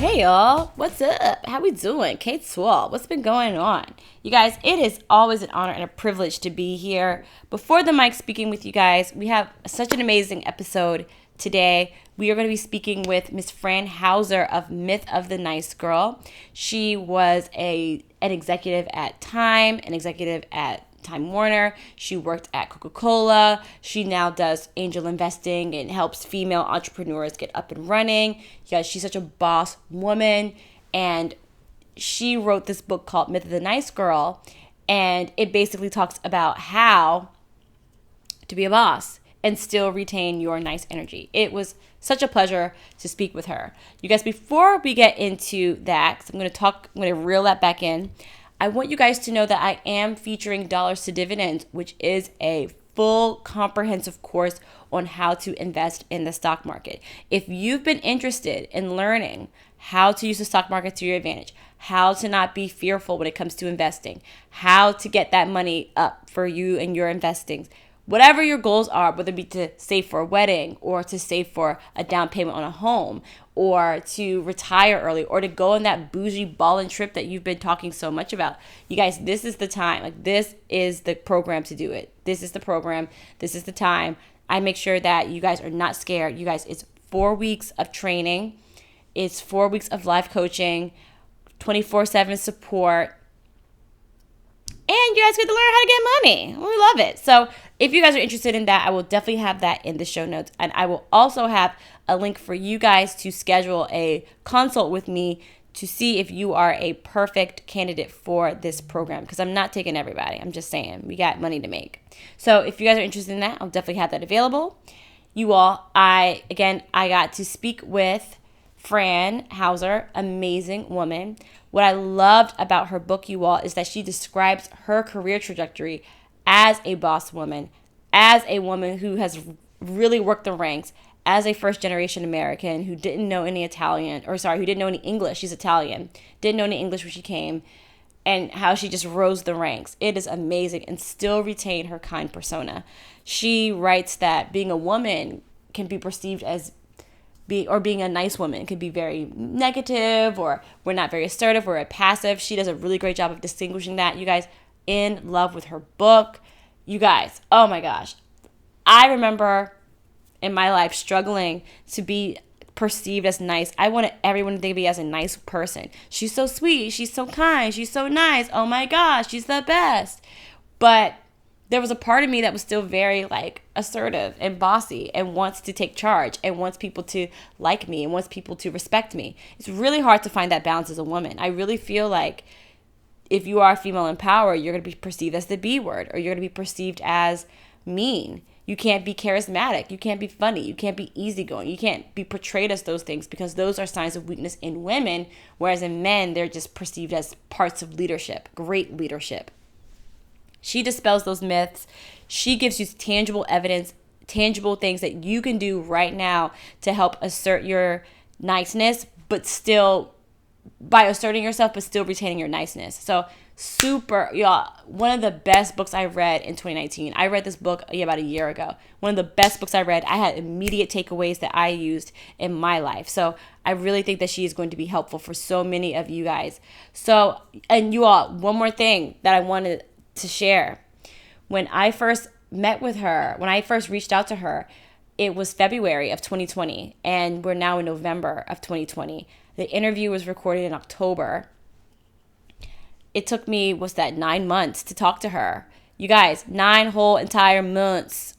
Hey y'all, what's up? How we doing? Kate Swall, what's been going on? You guys, it is always an honor and a privilege to be here before the mic speaking with you guys. We have such an amazing episode today. We are going to be speaking with Miss Fran Hauser of Myth of the Nice Girl. She was an executive at Time, an executive at Time Warner. She worked at Coca-Cola. She now does angel investing and helps female entrepreneurs get up and running. You guys, she's such a boss woman. And she wrote this book called Myth of the Nice Girl. And it basically talks about how to be a boss and still retain your nice energy. It was such a pleasure to speak with her. You guys, before we get into that, 'cause I'm going to reel that back in. I want you guys to know that I am featuring Dollars to Dividends, which is a full comprehensive course on how to invest in the stock market. If you've been interested in learning how to use the stock market to your advantage, how to not be fearful when it comes to investing, how to get that money up for you and your investings, whatever your goals are, whether it be to save for a wedding or to save for a down payment on a home or to retire early or to go on that bougie ballin' trip that you've been talking so much about. You guys, this is the time. Like, this is the program to do it. This is the program. This is the time. I make sure that you guys are not scared. You guys, it's 4 weeks of training. It's 4 weeks of live coaching, 24/7 support. And you guys get to learn how to get money. We love it. So if you guys are interested in that, I will definitely have that in the show notes. And I will also have a link for you guys to schedule a consult with me to see if you are a perfect candidate for this program. Because I'm not taking everybody. I'm just saying we got money to make. So if you guys are interested in that, I'll definitely have that available. You all, I got to speak with Fran Hauser, amazing woman. What I loved about her book, you all, is that she describes her career trajectory as a boss woman, as a woman who has really worked the ranks, as a first-generation American who didn't know any who didn't know any English. She's Italian, didn't know any English when she came, and how she just rose the ranks. It is amazing, and still retain her kind persona. She writes that being a woman can be perceived as being a nice woman could be very negative, or we're not very assertive, we're passive. She does a really great job of distinguishing that. You guys, in love with her book. You guys, oh my gosh. I remember in my life struggling to be perceived as nice. I wanted everyone to think of me as a nice person. She's so sweet. She's so kind. She's so nice. Oh my gosh, she's the best. But there was a part of me that was still very assertive and bossy and wants to take charge and wants people to like me and wants people to respect me. It's really hard to find that balance as a woman. I really feel like if you are female in power, you're going to be perceived as the B word, or you're going to be perceived as mean. You can't be charismatic. You can't be funny. You can't be easygoing. You can't be portrayed as those things, because those are signs of weakness in women, whereas in men, they're just perceived as parts of leadership, great leadership. She dispels those myths. She gives you tangible evidence, tangible things that you can do right now to help assert your niceness, but still, by asserting yourself, but still retaining your niceness. So super, y'all, one of the best books I read in 2019. I read this book about a year ago. One of the best books I read. I had immediate takeaways that I used in my life. So I really think that she is going to be helpful for so many of you guys. So, and you all, one more thing that I wanted to share. When I first met with her, when I first reached out to her, it was February of 2020, and we're now in November of 2020. The interview was recorded in October. It took me, 9 months to talk to her? You guys, 9 whole entire months.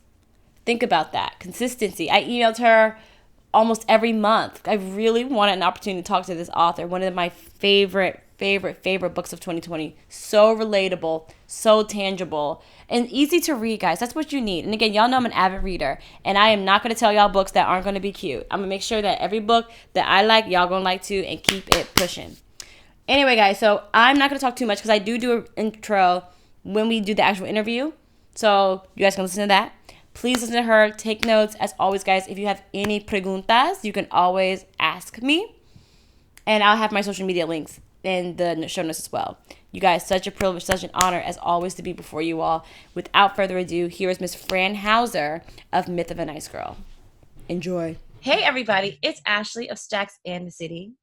Think about that. Consistency. I emailed her almost every month. I really wanted an opportunity to talk to this author. One of my favorite books of 2020. So relatable, so tangible, and easy to read, guys. That's what you need. And again, y'all know I'm an avid reader, and I am not going to tell y'all books that aren't going to be cute. I'm going to make sure that every book that I like, y'all going to like too, and keep it pushing. Anyway, guys, so I'm not going to talk too much because I do an intro when we do the actual interview. So you guys can listen to that. Please listen to her. Take notes. As always, guys, if you have any preguntas, you can always ask me. And I'll have my social media links in the show notes as well. You guys, such a privilege, such an honor, as always, to be before you all. Without further ado, here is Miss Fran Hauser of Myth of a Nice Girl. Enjoy. Hey, everybody. It's Ashley of Stacks and the City.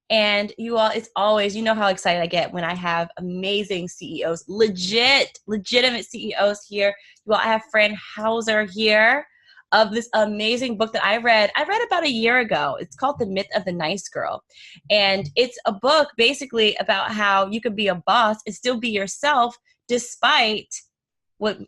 And you all, it's always, you know how excited I get when I have amazing CEOs, legitimate CEOs here. You all, I have Fran Hauser here of this amazing book that I read. I read about a year ago. It's called The Myth of the Nice Girl. And it's a book basically about how you can be a boss and still be yourself despite what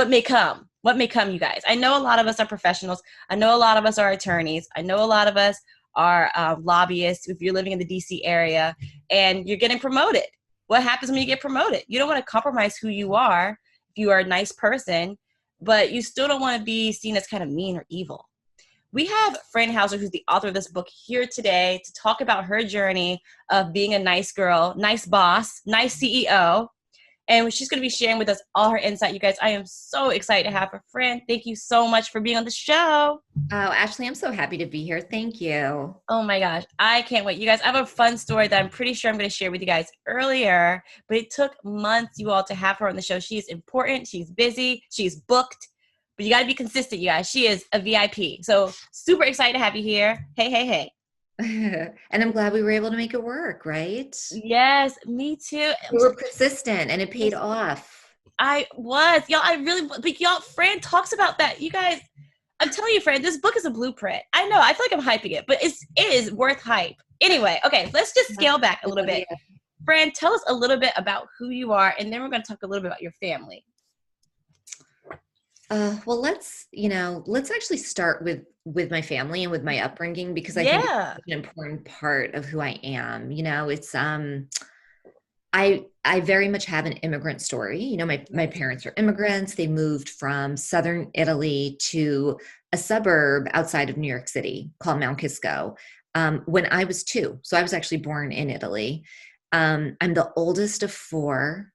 may come, you guys. I know a lot of us are professionals. I know a lot of us are attorneys. I know a lot of us are lobbyists if you're living in the DC area and you're getting promoted. What happens when you get promoted? You don't want to compromise who you are if you are a nice person, but you still don't want to be seen as kind of mean or evil. We have Fran Hauser, who's the author of this book, here today to talk about her journey of being a nice girl, nice boss, nice CEO. And she's going to be sharing with us all her insight. You guys, I am so excited to have her. Fran, thank you so much for being on the show. Oh, Ashley, I'm so happy to be here. Thank you. Oh my gosh, I can't wait. You guys, I have a fun story that I'm pretty sure I'm going to share with you guys earlier, but it took months, you all, to have her on the show. She is important. She's busy. She's booked, but you got to be consistent, you guys. She is a VIP. So super excited to have you here. Hey, hey, hey. And I'm glad we were able to make it work, right? Yes, me too. We were persistent and it paid off. I was. Y'all, I really, but y'all, Fran talks about that. You guys, I'm telling you, Fran, this book is a blueprint. I know, I feel like I'm hyping it, but it is worth hype. Anyway, okay, let's just scale back a little bit. Fran, tell us a little bit about who you are, and then we're going to talk a little bit about your family. Well, let's actually start with my family and with my upbringing, because I think it's an important part of who I am. It's I very much have an immigrant story. My parents are immigrants. They moved from southern Italy to a suburb outside of New York City called Mount Kisco when I was 2. So I was actually born in Italy. I'm the oldest of 4.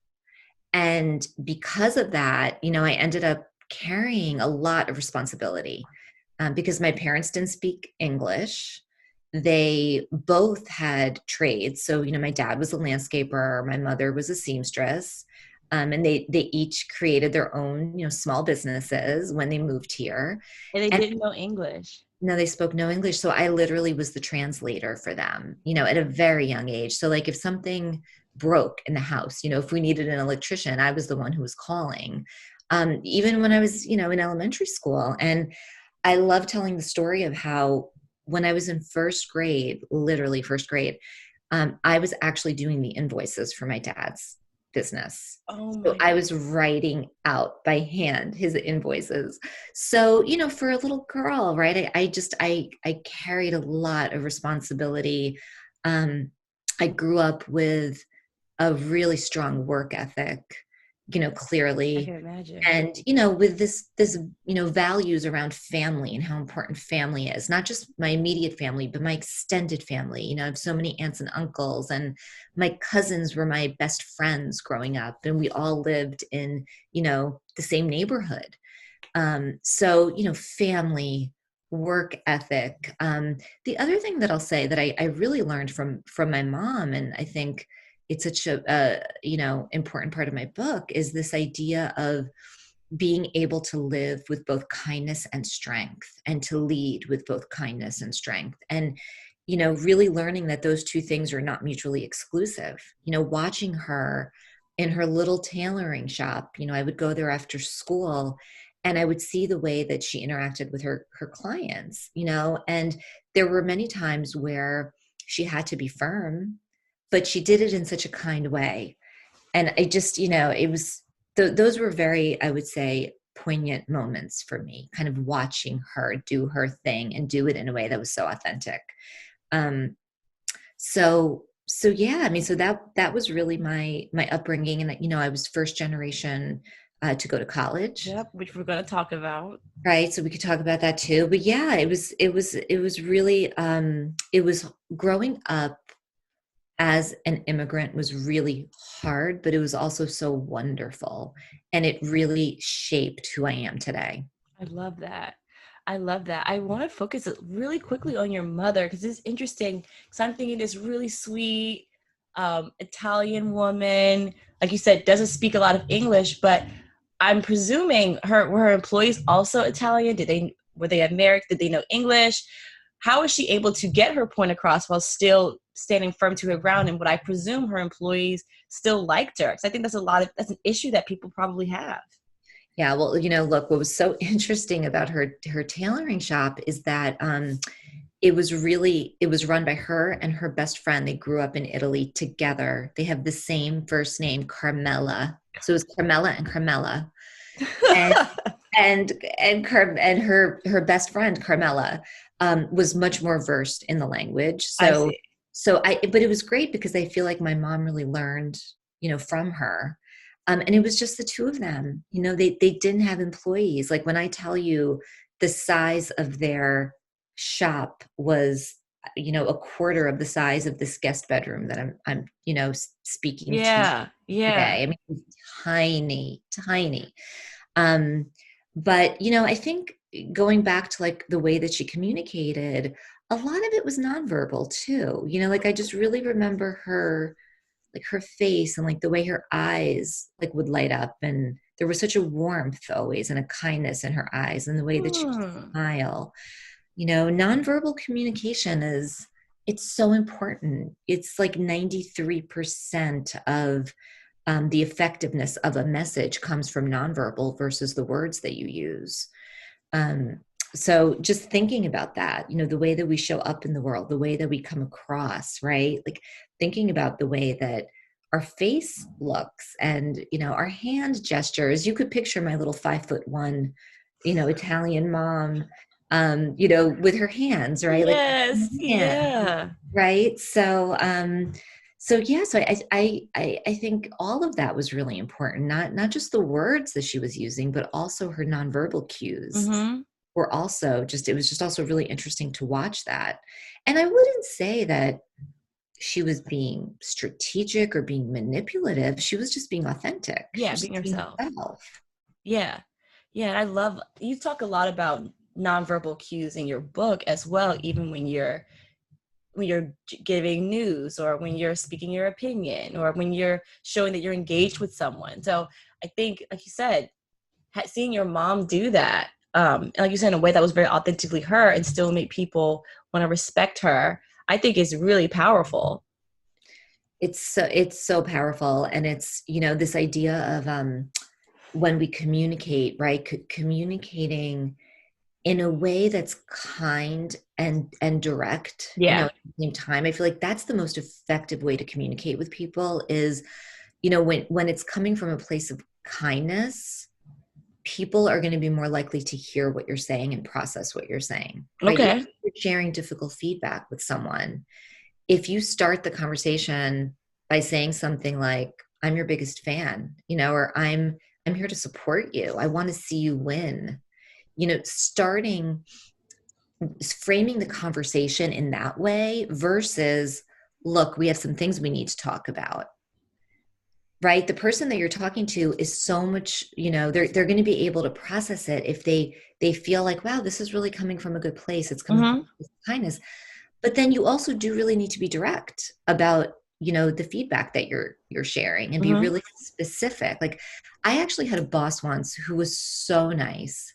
And because of that, I ended up carrying a lot of responsibility because my parents didn't speak English. They both had trades. So, my dad was a landscaper, my mother was a seamstress. And they each created their own, small businesses when they moved here. And they didn't know English. No, they spoke no English. So I literally was the translator for them, at a very young age. So like if something broke in the house, if we needed an electrician, I was the one who was calling. Even when I was, in elementary school. And I love telling the story of how when I was in first grade, literally first grade, I was actually doing the invoices for my dad's business. So I was writing out by hand his invoices. So, for a little girl, right, I carried a lot of responsibility. I grew up with a really strong work ethic, clearly. I can imagine. And, with this, values around family and how important family is, not just my immediate family, but my extended family. I have so many aunts and uncles, and my cousins were my best friends growing up, and we all lived in, the same neighborhood. So, family, work ethic. The other thing that I'll say that I really learned from my mom, and I think it's such a important part of my book, is this idea of being able to live with both kindness and strength, and to lead with both kindness and strength. And, really learning that those two things are not mutually exclusive. Watching her in her little tailoring shop, I would go there after school and I would see the way that she interacted with her clients, and there were many times where she had to be firm, but she did it in such a kind way. And I just, it was, those were very, I would say, poignant moments for me, kind of watching her do her thing and do it in a way that was so authentic. So yeah, I mean, so that was really my upbringing. And, I was first generation to go to college. Yep, which we're going to talk about. Right. So we could talk about that too. But yeah, it was really, it was growing up as an immigrant was really hard, but it was also so wonderful. And it really shaped who I am today. I love that. I love that. I want to focus really quickly on your mother, because it's interesting. Because I'm thinking this really sweet Italian woman, like you said, doesn't speak a lot of English, but I'm presuming were her employees also Italian? Were they American? Did they know English? How was she able to get her point across while still standing firm to her ground, and what I presume her employees still liked her. So I think that's an issue that people probably have. Yeah, well, look, what was so interesting about her tailoring shop is that it was run by her and her best friend. They grew up in Italy together. They have the same first name, Carmela. So it was Carmela and Carmela. And and her best friend Carmela was much more versed in the language. I So see. but it was great because I feel like my mom really learned, from her. And it was just the two of them. They didn't have employees. Like when I tell you the size of their shop was, a quarter of the size of this guest bedroom that I'm speaking to Yeah, yeah. today. I mean, it was tiny, tiny. Um, but I think going back to like the way that she communicated, a lot of it was nonverbal too. Like I just really remember her, like her face and like the way her eyes like would light up, and there was such a warmth always and a kindness in her eyes and the way that she would Hmm. smile. Nonverbal communication it's so important. It's like 93% of the effectiveness of a message comes from nonverbal versus the words that you use. Um, so just thinking about that, the way that we show up in the world, the way that we come across, right? Like thinking about the way that our face looks and, our hand gestures. You could picture my little 5'1", Italian mom, with her hands, right? Like, Yes, yeah, yeah. right. So yeah, so I think all of that was really important. Not just the words that she was using, but also her nonverbal cues Mm-hmm. were also just, it was just also really interesting to watch that. And I wouldn't say that she was being strategic or being manipulative. She was just being authentic. She Yeah, was being just being yourself. herself. Yeah. Yeah, and I love you talk a lot about nonverbal cues in your book as well, even when you're giving news or when you're speaking your opinion or when you're showing that you're engaged with someone. So I think, like you said, seeing your mom do that, and like you said, in a way that was very authentically her and still make people want to respect her, I think is really powerful. It's so powerful. And it's, this idea of when we communicate, right? Communicating in a way that's kind and direct, Yeah. at the same time. I feel like that's the most effective way to communicate with people is, when it's coming from a place of kindness, people are going to be more likely to hear what you're saying and process what you're saying, right? If Okay. you're sharing difficult feedback with someone, if you start the conversation by saying something like, I'm your biggest fan, or I'm here to support you, I want to see you win, starting framing the conversation in that way versus, look, we have some things we need to talk about, right? The person that you're talking to is so much, they're going to be able to process it if they feel like, wow, this is really coming from a good place, it's coming from Mm-hmm. kindness. But then you also do really need to be direct about, the feedback that you're sharing, and be Mm-hmm. really specific. Like I actually had a boss once who was so nice,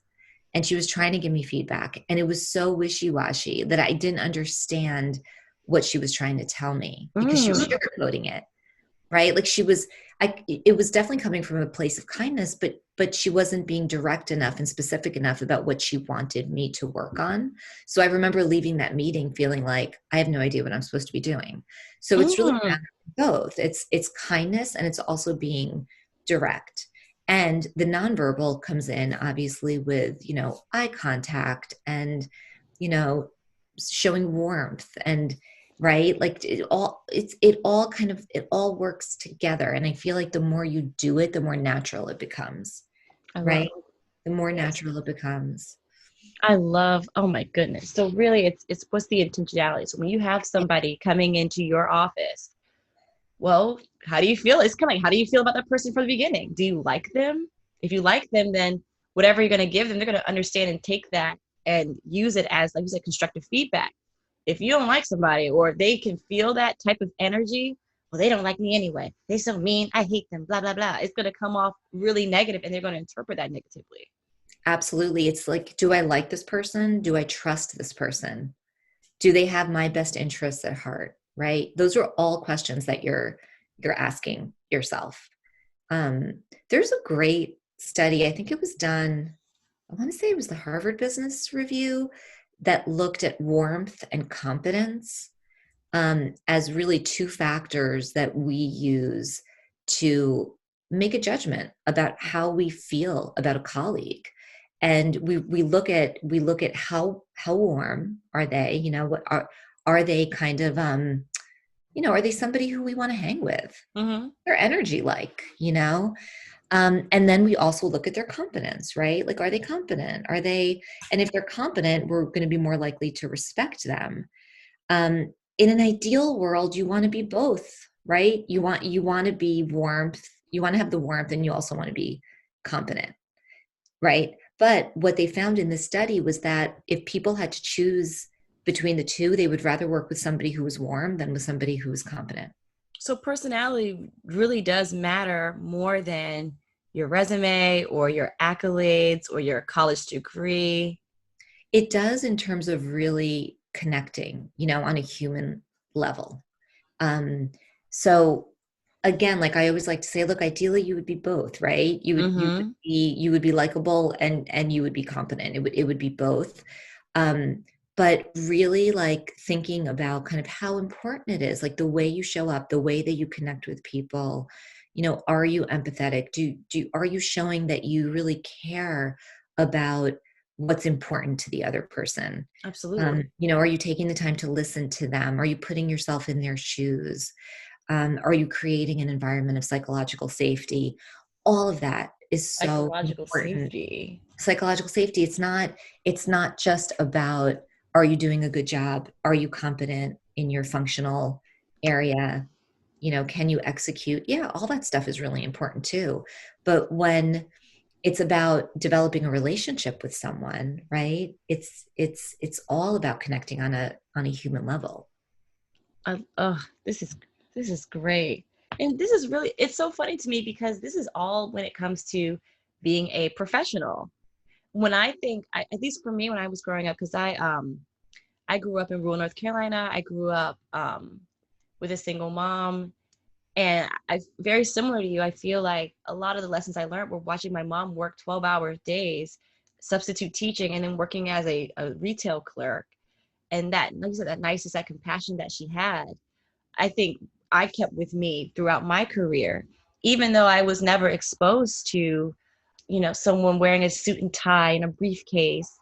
and she was trying to give me feedback, and it was so wishy-washy that I didn't understand what she was trying to tell me because she was Mm. sugarcoating it, right? Like it was definitely coming from a place of kindness, but she wasn't being direct enough and specific enough about what she wanted me to work on. So I remember leaving that meeting feeling like I have no idea what I'm supposed to be doing. So it's really Mm. both. It's kindness, and it's also being direct. And the nonverbal comes in obviously with, eye contact and, you know, showing warmth and, right, like it all works together. And I feel like the more you do it, the more natural it becomes, I love right? The more yes. natural it becomes. I love, oh my goodness. So really it's what's the intentionality? So when you have somebody coming into your office, well, how do you feel? It's kind of like, how do you feel about that person from the beginning? Do you like them? If you like them, then whatever you're going to give them, they're going to understand and take that and use it as, like you said, constructive feedback. If you don't like somebody or they can feel that type of energy, well, they don't like me anyway. They're so mean. I hate them, blah, blah, blah. It's going to come off really negative and they're going to interpret that negatively. Absolutely. It's like, do I like this person? Do I trust this person? Do they have my best interests at heart? right? Those are all questions that you're asking yourself. There's a great study, I think it was done, I want to say it was the Harvard Business Review, that looked at warmth and competence as really two factors that we use to make a judgment about how we feel about a colleague. And we look at how warm are they? What are they kind of are they somebody who we want to hang with? Mm-hmm. Their energy and then we also look at their competence, right? Like, are they competent? And if they're competent, we're going to be more likely to respect them. In an ideal world, you want to be both, right? You want to be warmth, you want to have the warmth, and you also want to be competent, right? But what they found in this study was that if people had to choose between the two, they would rather work with somebody who was warm than with somebody who was competent. So personality really does matter more than your resume or your accolades or your college degree. It does in terms of really connecting, on a human level. Um, so again, like I always like to say, look, ideally you would be both, right? Mm-hmm. You would be likable and you would be competent. It would be both. Um, but really like thinking about kind of how important it is, like the way you show up, the way that you connect with people, are you empathetic? Are you showing that you really care about what's important to the other person? Absolutely. Are you taking the time to listen to them? Are you putting yourself in their shoes? Are you creating an environment of psychological safety? All of that is so Psychological important. safety. Psychological safety, it's not just about, are you doing a good job? Are you competent in your functional area? Can you execute? Yeah, all that stuff is really important too. But when it's about developing a relationship with someone, right? It's all about connecting on a human level. Oh, this is great. And this is really, it's so funny to me because this is all when it comes to being a professional. When I think, at least for me, when I was growing up, because I grew up in rural North Carolina. I grew up with a single mom, and I very similar to you. I feel like a lot of the lessons I learned were watching my mom work 12-hour days, substitute teaching, and then working as a retail clerk. And that, like you said, that niceness, that compassion that she had, I think I kept with me throughout my career, even though I was never exposed to, someone wearing a suit and tie and a briefcase.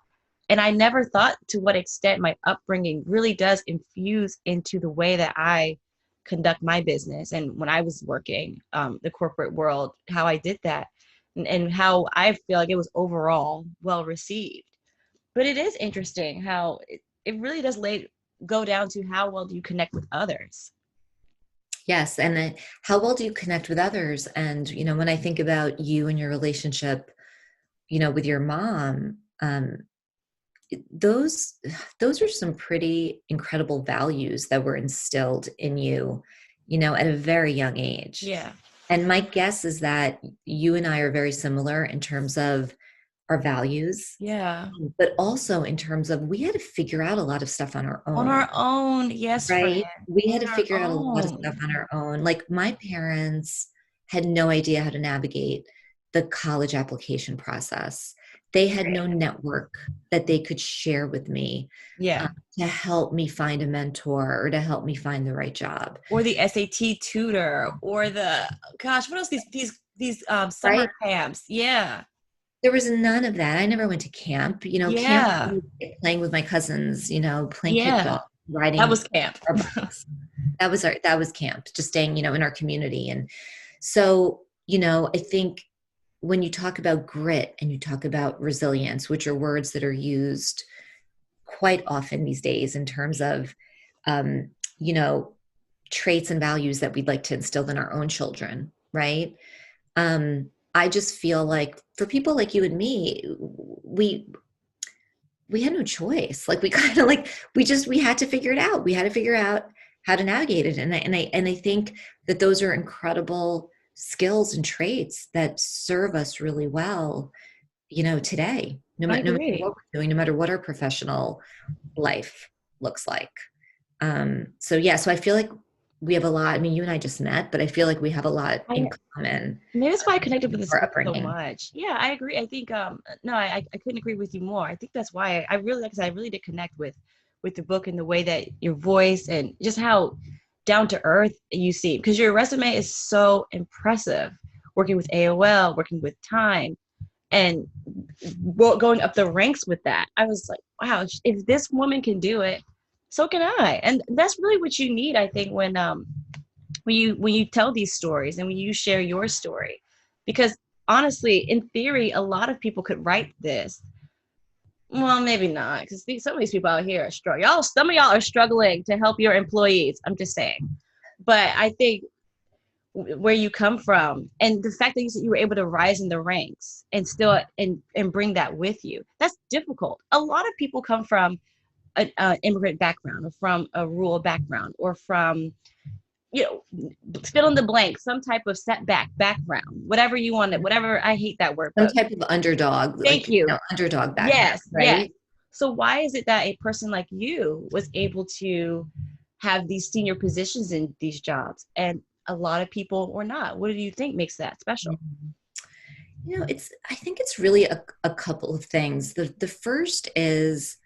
And I never thought to what extent my upbringing really does infuse into the way that I conduct my business. And when I was working the corporate world, how I did that, and how I feel like it was overall well received. But it is interesting how it really does go down to how well do you connect with others. Yes, and then how well do you connect with others? And when I think about you and your relationship, with your mom, those those are some pretty incredible values that were instilled in you, at a very young age. Yeah. And my guess is that you and I are very similar in terms of our values, Yeah. but also in terms of we had to figure out a lot of stuff on our On own, our own. Yes, friend. right? We had On to our figure out a lot of stuff own. on our own. Like my parents had no idea how to navigate the college application process. They had no network that they could share with me uh, Yeah. to help me find a mentor or to help me find the right job, Or the SAT tutor or the gosh, what else? These summer right? camps. Yeah. There was none of that. I never went to camp. Camp Yeah. was like playing with my cousins, playing Yeah. kickball, That riding was camp. our bikes. That was camp, just staying, in our community. And so, I think when you talk about grit and you talk about resilience, which are words that are used quite often these days in terms of, um, you know, traits and values that we'd like to instill in our own children, right? I just feel like for people like you and me, we had no choice. Like we kind of like we had to figure it out. We had to figure out how to navigate it. And I think that those are incredible skills and traits that serve us really well, today. No, I no matter what agree. we're doing, no matter what our professional life looks like. So yeah, so I feel like we have a lot. I mean, you and I just met, but I feel like we have a lot in I common, maybe that's why I connected with this our book so upbringing. much. Yeah, I agree. I think no, I couldn't agree with you more. I think that's why I really like I really did connect with the book and the way that your voice and just how down to earth you seem, because your resume is so impressive. Working with AOL, working with Time, and going up the ranks with that. I was like, wow, if this woman can do it, so can I. And that's really what you need, I think, when you tell these stories and when you share your story, because honestly, in theory, a lot of people could write this. Well, maybe not, because some of these people out here are struggling. Y'all, some of y'all are struggling to help your employees. I'm just saying, but I think where you come from and the fact that you were able to rise in the ranks and still and bring that with you, that's difficult. A lot of people come from an immigrant background or from a rural background or from, you know, fill in the blank, some type of setback background, whatever you want it, whatever. I hate that word, Some but type of underdog, thank like, you. underdog background, Yes, yes. right? So why is it that a person like you was able to have these senior positions in these jobs and a lot of people were not? What do you think makes that special? Mhm. I think it's really a couple of things. The first is,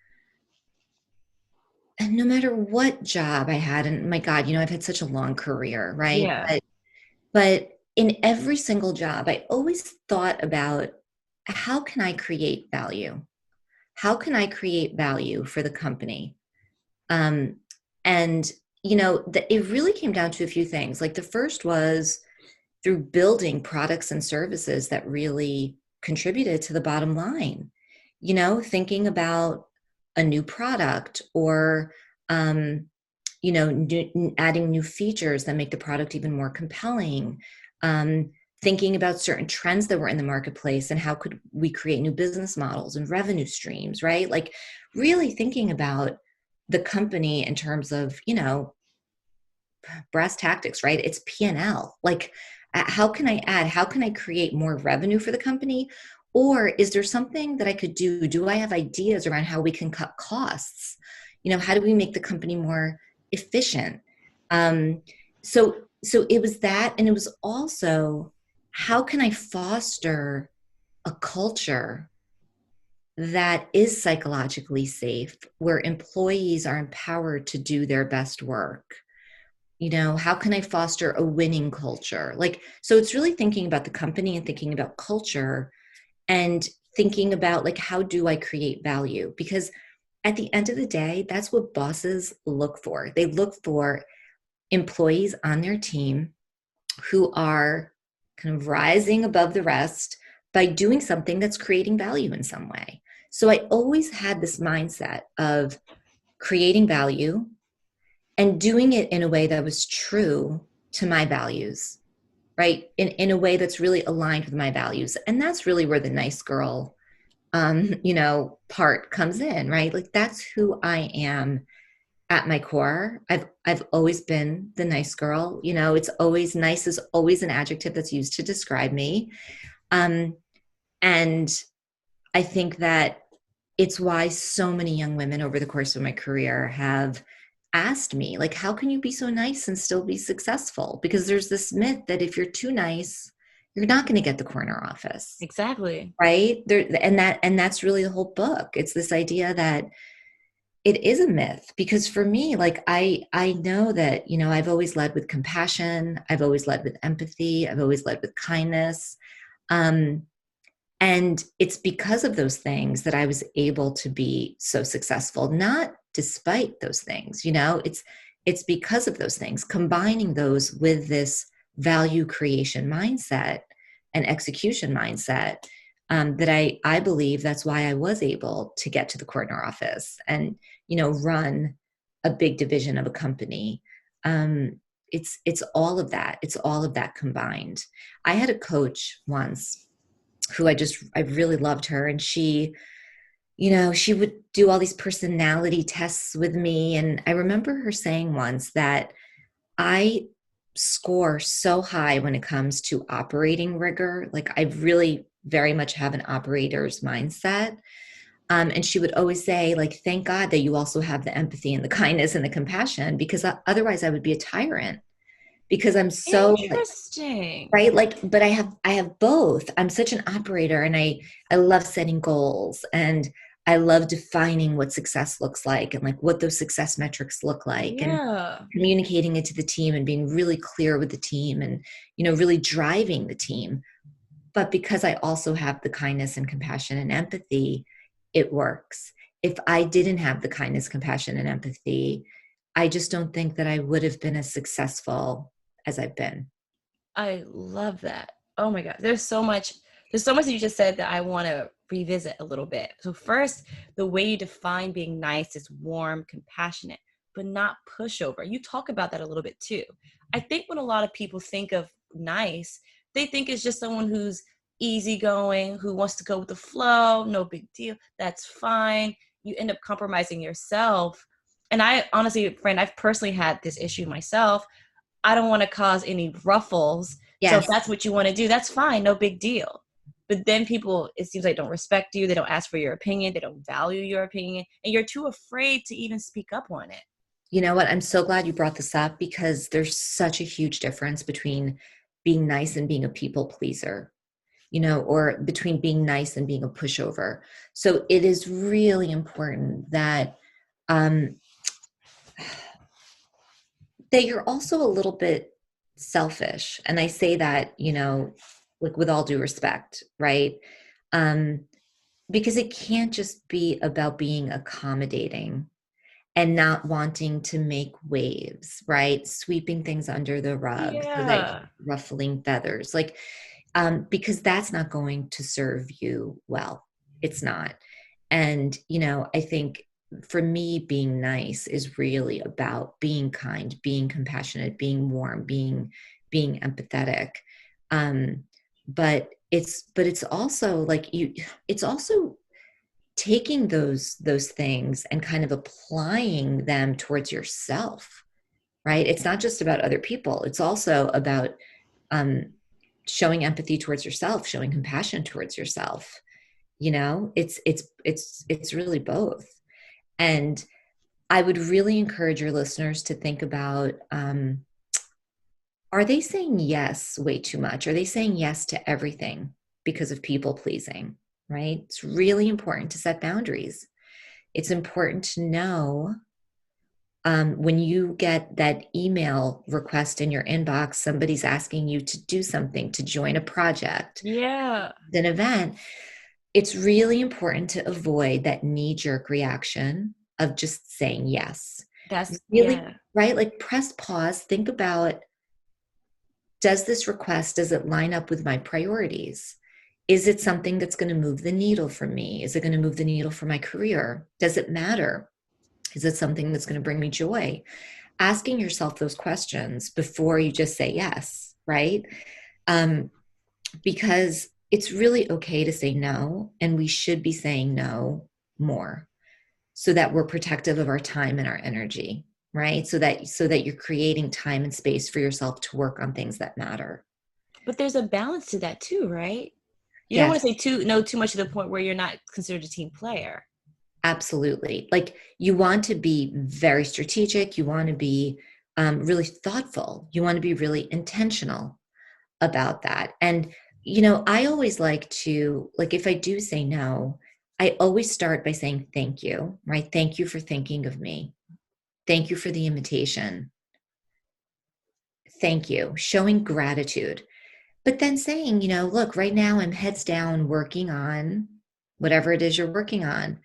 and no matter what job I had, and my God, I've had such a long career, right? Yeah, But in every single job, I always thought about, how can I create value? How can I create value for the company? Um, and it really came down to a few things. Like, the first was through building products and services that really contributed to the bottom line. Thinking about a new product, or um, adding new features that make the product even more compelling. Um, Thinking about certain trends that were in the marketplace and how could we create new business models and revenue streams, right? Like, really thinking about the company in terms of, brass tactics, right? It's P&L. Like, how can I create more revenue for the company? Or is there something that I could do? Do I have ideas around how we can cut costs? How do we make the company more efficient? Um, so it was that, and it was also, how can I foster a culture that is psychologically safe, where employees are empowered to do their best work? How can I foster a winning culture? Like, so it's really thinking about the company and thinking about culture, and thinking about, like, how do I create value? Because at the end of the day, that's what bosses look for. They look for employees on their team who are kind of rising above the rest by doing something that's creating value in some way. So I always had this mindset of creating value and doing it in a way that was true to my values, right? In a way that's really aligned with my values. And that's really where the nice girl, part comes in, right? Like, that's who I am at my core. I've always been the nice girl. It's always, nice is always an adjective that's used to describe me. Um, and I think that it's why so many young women over the course of my career have asked me, like, how can you be so nice and still be successful? Because there's this myth that if you're too nice, you're not going to get the corner office, exactly. right? There, and that's really the whole book. It's this idea that it is a myth, because for me, like, I know that, I've always led with compassion, I've always led with empathy, I've always led with kindness. Um, and it's because of those things that I was able to be so successful, not despite those things. It's because of those things, combining those with this value creation mindset and execution mindset, that I believe that's why I was able to get to the corner office and, run a big division of a company. It's all of that. It's all of that combined. I had a coach once who I really loved her. And she would do all these personality tests with me. And I remember her saying once that I score so high when it comes to operating rigor. Like, I really very much have an operator's mindset. And she would always say, like, thank God that you also have the empathy and the kindness and the compassion, because otherwise I would be a tyrant, because I'm so like, Interesting. right, like, but I have both. I'm such an operator, and I love setting goals, and I love defining what success looks like, and like what those success metrics look like, and Yeah. communicating it to the team and being really clear with the team, and really driving the team. But because I also have the kindness and compassion and empathy, it works. If I didn't have the kindness, compassion, and empathy, I just don't think that I would have been as successful as I've been. I love that. Oh my God. There's so much that you just said that I want to revisit a little bit. So first, the way you define being nice is warm, compassionate, but not pushover. You talk about that a little bit too. I think when a lot of people think of nice, they think it's just someone who's easygoing, who wants to go with the flow, no big deal. That's fine. You end up compromising yourself. And I honestly, friend, I've personally had this issue myself. I don't want to cause any ruffles. So if Yes. that's what you want to do, that's fine, no big deal. But then people, it seems like, don't respect you. They don't ask for your opinion. They don't value your opinion. And you're too afraid to even speak up on it. You know what? I'm so glad you brought this up, because there's such a huge difference between being nice and being a people pleaser, or between being nice and being a pushover. So it is really important um, that you're also a little bit selfish. And I say that, like, with all due respect, right? Um, because it can't just be about being accommodating and not wanting to make waves, right? Sweeping things under the rug so that Yeah. ruffling feathers, like, because that's not going to serve you well. It's not. And, I think for me, being nice is really about being kind, being compassionate, being warm, being empathetic. Um, but it's also like it's also taking those things and kind of applying them towards yourself, right? It's not just about other people. It's also about um, showing empathy towards yourself, showing compassion towards yourself. It's really both. And I would really encourage your listeners to think about, are they saying yes way too much? Are they saying yes to everything because of people pleasing? Right? It's really important to set boundaries. It's important to know, when you get that email request in your inbox, somebody's asking you to do something, to join a project, Yeah. an event. It's really important to avoid that knee jerk reaction of just saying yes. Really, Yeah. right? Like, press pause, think about, does it line up with my priorities? Is it something that's going to move the needle for me? Is it going to move the needle for my career? Does it matter? Is it something that's going to bring me joy? Asking yourself those questions before you just say yes, right? Um, because it's really okay to say no, and we should be saying no more, so that we're protective of our time and our energy, right? So that you're creating time and space for yourself to work on things that matter. But there's a balance to that too, right? You don't want Yes, to say too much to the point where you're not considered a team player. absolutely. Like, you want to be very strategic, you want to be really thoughtful, you want to be really intentional about that. And, I always like to, like, if I do say no, I always start by saying thank you, right? Thank you for thinking of me. Thank you for the invitation. Thank you. Showing gratitude. But then saying, look, right now I'm heads down working on whatever it is you're working on.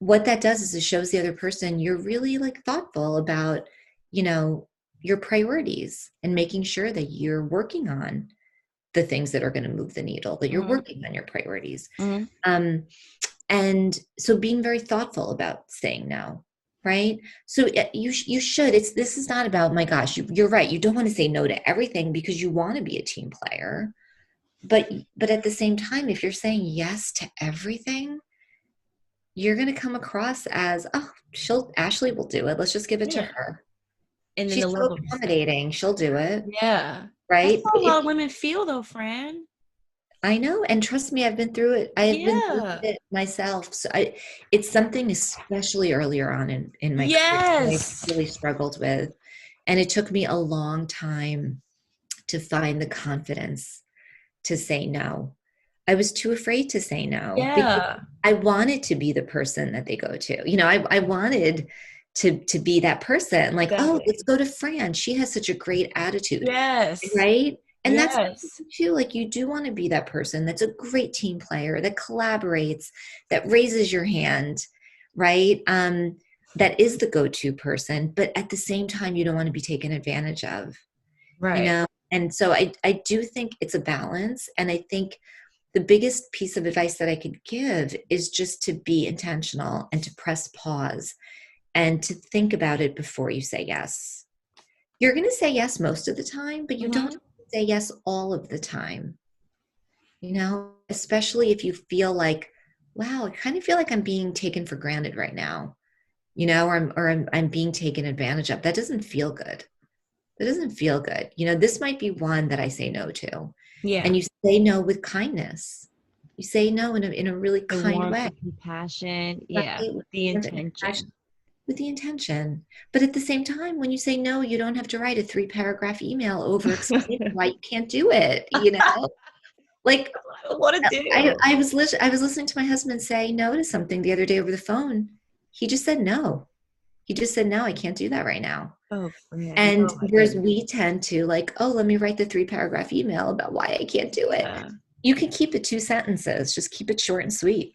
What that does is it shows the other person you're really, like, thoughtful about, you know, your priorities, and making sure that you're working on the things that are going to move the needle, that you're Mm-hmm. working on your priorities. Mm-hmm. Um, and so being very thoughtful about saying no, right? So you should, this is not about, my gosh, you're right, you don't want to say no to everything because you want to be a team player. But at the same time, if you're saying yes to everything, you're going to come across as, oh, she'll Ashley will do it, let's just give it to Yeah. her. And then She's the so level of respect. accommodating, she'll do it. Yeah. That's Right? how But a lot of women feel though, Fran. I know, and trust me, I've been through it. I have been through Yeah. it myself. So it's something, especially earlier on in my career, that I Yes. really struggled with. And it took me a long time to find the confidence to say no. I was too afraid to say no because Yeah. I wanted to be the person that they go to. I wanted to be that person, like, oh, let's Exactly. go to Fran. She has such a great attitude, Yes. right? And that's Yes. too, like, you do want to be that person that's a great team player, that collaborates, that raises your hand, right? That is the go-to person, but at the same time, you don't want to be taken advantage of, you Right. know? And so I do think it's a balance. And I think the biggest piece of advice that I could give is just to be intentional and to press pause and to think about it before you say yes. You're going to say yes most of the time, but you don't Hmm. have to say yes all of the time, especially if you feel like, wow, I kind of feel like I'm being taken for granted right now, or I'm being taken advantage of. That doesn't feel good. That doesn't feel good. This might be one that I say no to. And Yeah. you say no with kindness. You say no in a really The kind warmth, way, the compassion. Yeah. right? With the With the compassion, intention. with the intention. But at the same time, when you say no, you don't have to write a 3-paragraph email over explaining why you can't do it. Like, That's what I want to I, do. I was I was listening to my husband say no to something the other day over the phone. He just said no. He just said no, I can't do that right now. Oh, Fran. And Oh my whereas goodness. we tend to, like, oh, let me write the 3-paragraph email about why I can't do it. Yeah. You can keep it 2 sentences. Just keep it short and sweet,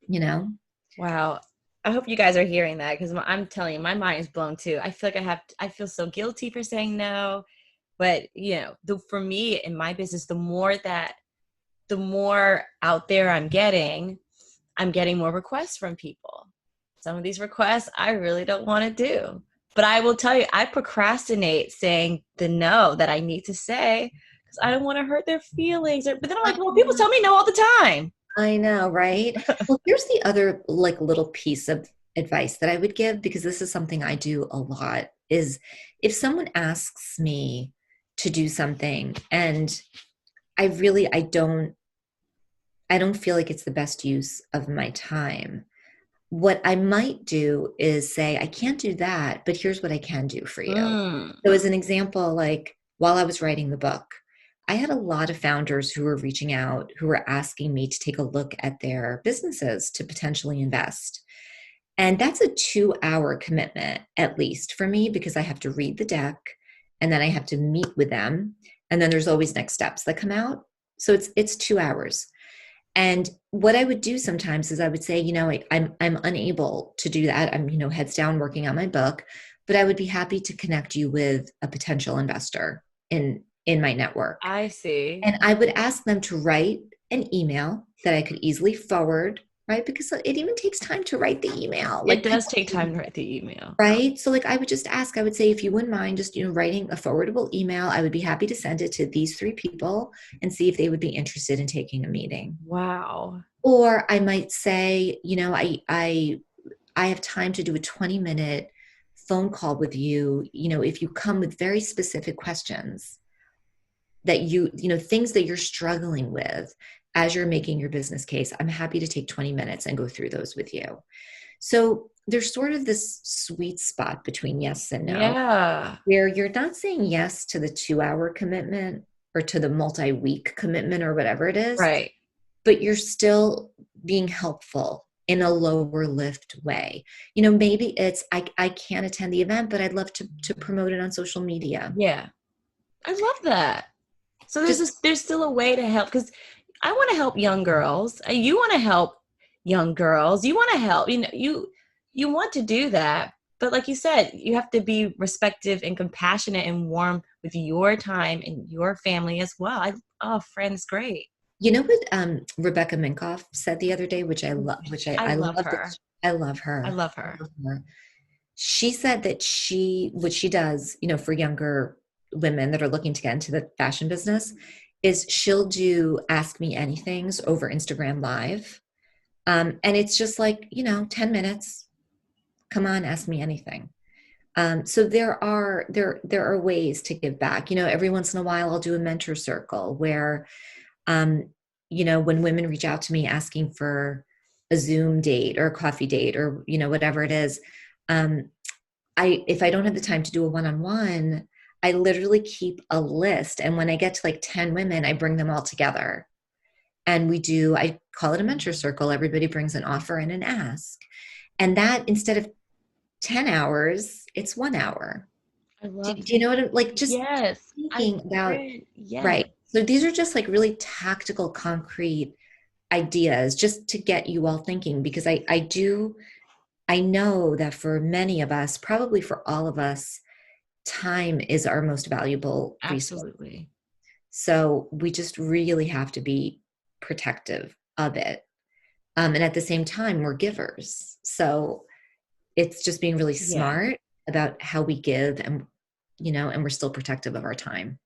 you know? Wow. I hope you guys are hearing that because I'm telling you, my mind is blown too. I feel like I feel so guilty for saying no. But, for me in my business, the more out there I'm getting more requests from people. Some of these requests I really don't want to do. But I will tell you, I procrastinate saying the no that I need to say because I don't want to hurt their feelings. But then I'm I like, well, people know, tell me no all the time. I know, right? Well, here's the other, like, little piece of advice that I would give, because this is something I do a lot, is if someone asks me to do something and I don't feel like it's the best use of my time. What I might do is say, I can't do that, but here's what I can do for you. Mm, So, as an example, like while I was writing the book, I had a lot of founders who were reaching out, who were asking me to take a look at their businesses to potentially invest. And that's a 2-hour commitment, at least for me, because I have to read the deck and then I have to meet with them. And then there's always next steps that come out. So it's 2 hours. And what I would do sometimes is I would say, I'm unable to do that. I'm, heads down working on my book, but I would be happy to connect you with a potential investor in my network. I see. And I would ask them to write an email that I could easily forward, right? Because it even takes time to write the email. It Like, does people, take time to write the email. right? So, like, I would just ask, I would say, if you wouldn't mind just, writing a forwardable email, I would be happy to send it to these 3 people and see if they would be interested in taking a meeting. Wow. Or I might say, I have time to do a 20-minute phone call with you, if you come with very specific questions that things that you're struggling with as you're making your business case, I'm happy to take 20 minutes and go through those with you. So there's sort of this sweet spot between yes and no, Yeah. where you're not saying yes to the 2-hour commitment or to the multi-week commitment or whatever it is, Right. but you're still being helpful in a lower lift way. Maybe it's, I can't attend the event, but I'd love to promote it on social media. Yeah. I love that. So Just there's still a way to help because I want to help young girls. You want to help young girls. You want to help. You want to do that. But like you said, you have to be respectful and compassionate and warm with your time and your family as well. Oh, friends, great. what Rebecca Minkoff said the other day, which I love, which I, I I love love her. this. I love I her. love I her. love her. She said that what she does, for younger women that are looking to get into the fashion business, is she'll do ask me anythings over Instagram Live. And it's just like, 10 minutes. Come on, ask me anything. So there are ways to give back. Every once in a while I'll do a mentor circle where when women reach out to me asking for a Zoom date or a coffee date or, whatever it is, um, if I don't have the time to do a one-on-one, I literally keep a list. And when I get to like 10 women, I bring them all together. And I call it a mentor circle. Everybody brings an offer and an ask. And that, instead of 10 hours, it's 1 hour. I Do, love do you know what I'm like? Just yes. thinking about, Yes. right. So these are just like really tactical, concrete ideas just to get you all thinking, because I know that for many of us, probably for all of us, time is our most valuable resource. Absolutely. So we just really have to be protective of it. And at the same time, we're givers. So it's just being really Yeah. smart about how we give, and we're still protective of our time.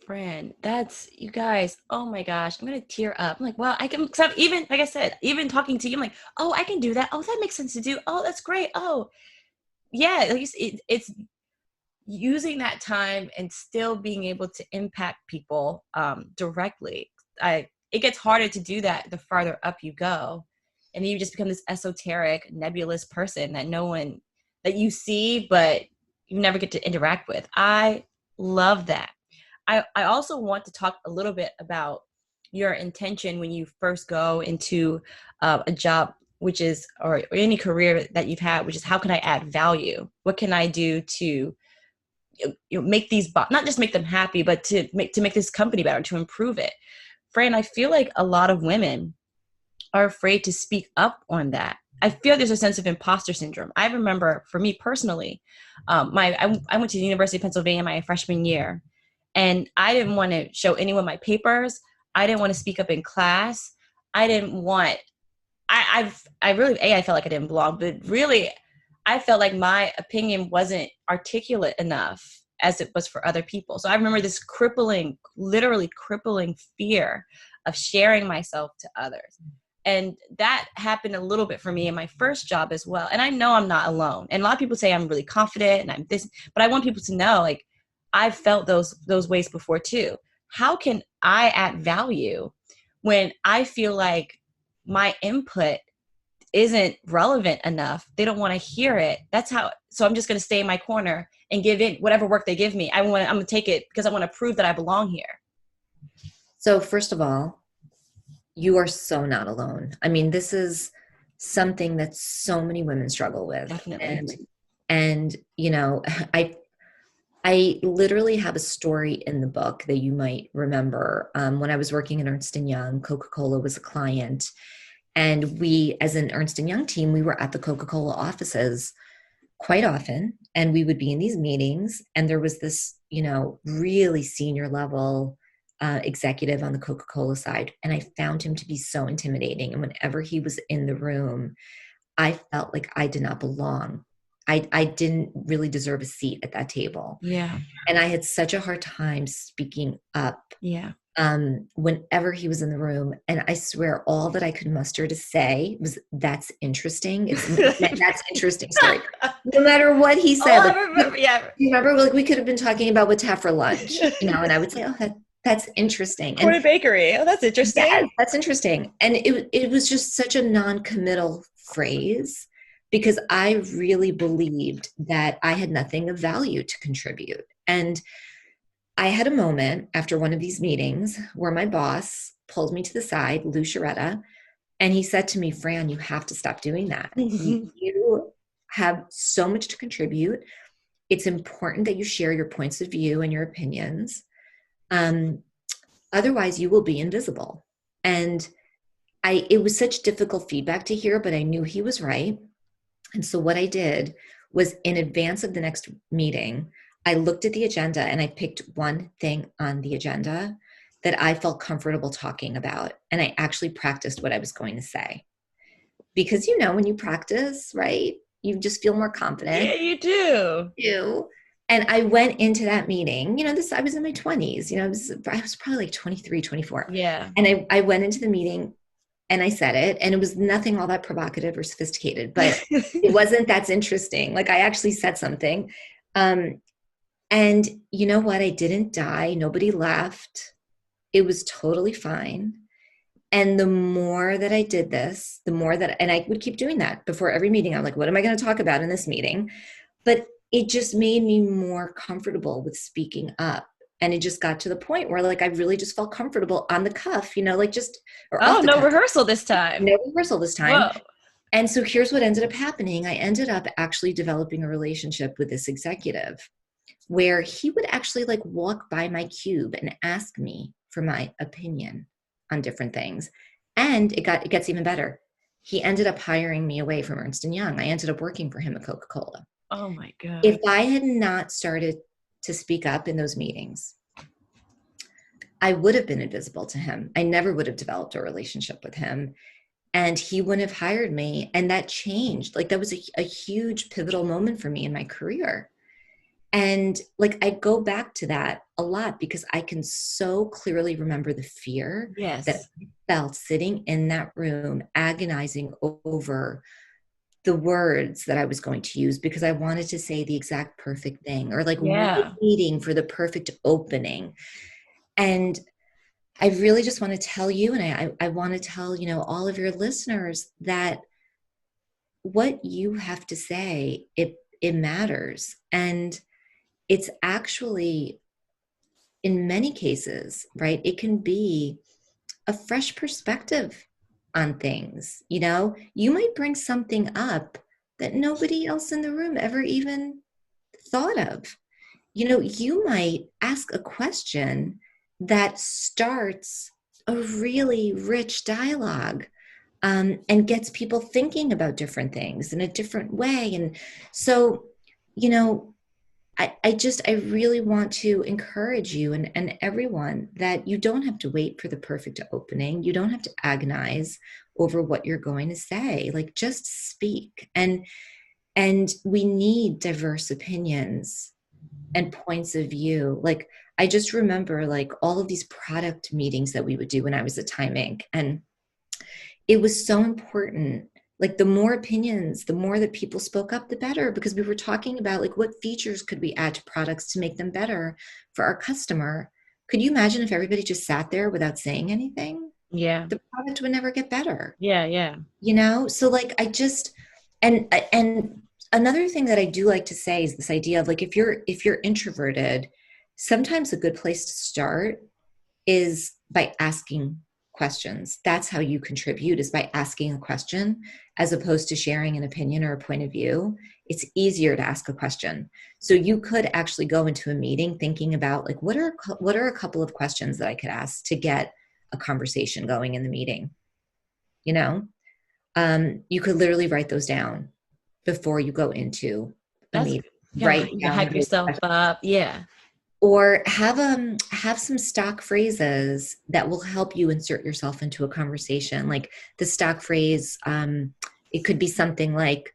Friend, that's you guys. Oh my gosh, I'm gonna tear up. I'm like, well, I can. Cause I'm even, like I said, even talking to you, I'm like, oh, I can do that. Oh, that makes sense to do. Oh, that's great. Oh, yeah. Like it's using that time and still being able to impact people directly. It gets harder to do that the farther up you go, and then you just become this esoteric, nebulous person that no one that you see, but you never get to interact with. I love that. I also want to talk a little bit about your intention when you first go into a job, which is, or any career that you've had, which is how can I add value? What can I do to make these not just make them happy, but to make this company better, to improve it. Fran, I feel like a lot of women are afraid to speak up on that. I feel there's a sense of imposter syndrome. I remember, for me personally, I went to the University of Pennsylvania my freshman year, and I didn't want to show anyone my papers. I didn't want to speak up in class. I didn't want. I really, I felt like I didn't belong, but really, I felt like my opinion wasn't articulate enough as it was for other people. So I remember this crippling, literally crippling fear of sharing myself to others. And that happened a little bit for me in my first job as well. And I know I'm not alone. And a lot of people say I'm really confident and I'm this, but I want people to know, like, I've felt those ways before too. How can I add value when I feel like my input isn't relevant enough? They don't want to hear it. That's how. So I'm just going to stay in my corner and give in whatever work they give me. I'm going to take it because I want to prove that I belong here. So first of all, you are so not alone. I mean, this is something that so many women struggle with. Definitely. And I I literally have a story in the book that you might remember. When I was working in Ernst & Young, Coca-Cola was a client. And we, as an Ernst & Young team, we were at the Coca-Cola offices quite often. And we would be in these meetings. And there was this, really senior level executive on the Coca-Cola side. And I found him to be so intimidating. And whenever he was in the room, I felt like I did not belong. I didn't really deserve a seat at that table. Yeah. And I had such a hard time speaking up Yeah. whenever he was in the room. And I swear all that I could muster to say was, that's interesting. That's interesting story. No matter what he said. Oh, Like, I remember. Yeah. you remember, like, we could have been talking about what's to have for lunch, and I would say, oh, that's interesting. And Corner bakery. Oh, that's interesting. yes, that's interesting. And it was just such a non-committal phrase, because I really believed that I had nothing of value to contribute. And I had a moment after one of these meetings where my boss pulled me to the side, Lou Sharetta, and he said to me, Fran, you have to stop doing that. You have so much to contribute. It's important that you share your points of view and your opinions. Otherwise, you will be invisible. And it was such difficult feedback to hear, but I knew he was right. And so what I did was, in advance of the next meeting, I looked at the agenda and I picked one thing on the agenda that I felt comfortable talking about. And I actually practiced what I was going to say. Because, when you practice, right, you just feel more confident. Yeah, you do. And I went into that meeting, I was in my 20s, I was probably like 23, 24. Yeah. And I went into the meeting and I said it, and it was nothing all that provocative or sophisticated, but it wasn't, that's interesting. Like, I actually said something. And you know what? I didn't die. Nobody left. It was totally fine. And the more that I did this, the more that, and I would keep doing that before every meeting. I'm like, what am I going to talk about in this meeting? But it just made me more comfortable with speaking up. And it just got to the point where like I really just felt comfortable on the cuff, like just, or Oh, off the no cuff, rehearsal this time. no rehearsal this time. Whoa. And so here's what ended up happening. I ended up actually developing a relationship with this executive where he would actually like walk by my cube and ask me for my opinion on different things. And it gets even better. He ended up hiring me away from Ernst and Young. I ended up working for him at Coca-Cola. Oh my If God. I had not started to speak up in those meetings, I would have been invisible to him. I never would have developed a relationship with him, and he wouldn't have hired me. And that changed. Like that was a huge pivotal moment for me in my career. And like I go back to that a lot because I can so clearly remember the fear that Yes. I felt sitting in that room, agonizing over the words that I was going to use because I wanted to say the exact perfect thing, or like Yeah. waiting for the perfect opening. And I really just want to tell you, and I want to tell, all of your listeners that what you have to say, it matters. And it's actually, in many cases, right, it can be a fresh perspective on things. You might bring something up that nobody else in the room ever even thought of. You might ask a question that starts a really rich dialogue, and gets people thinking about different things in a different way. And so, you know, I really want to encourage you and everyone that you don't have to wait for the perfect opening. You don't have to agonize over what you're going to say. Like just speak. And we need diverse opinions and points of view. Like I just remember like all of these product meetings that we would do when I was at Time Inc. And it was so important. Like the more opinions, the more that people spoke up, the better, because we were talking about like what features could we add to products to make them better for our customer. Could you imagine if everybody just sat there without saying anything? Yeah. The product would never get better. Yeah. Yeah. So like I just, and another thing that I do like to say is this idea of like if you're introverted, sometimes a good place to start is by asking questions. That's how you contribute, is by asking a question as opposed to sharing an opinion or a point of view. It's easier to ask a question. So you could actually go into a meeting thinking about like what are a couple of questions that I could ask to get a conversation going in the meeting. You know, you could literally write those down before you go into a That's meeting. yeah. Write You can down hype those yourself questions, up. Yeah. or have some stock phrases that will help you insert yourself into a conversation. Like the stock phrase, it could be something like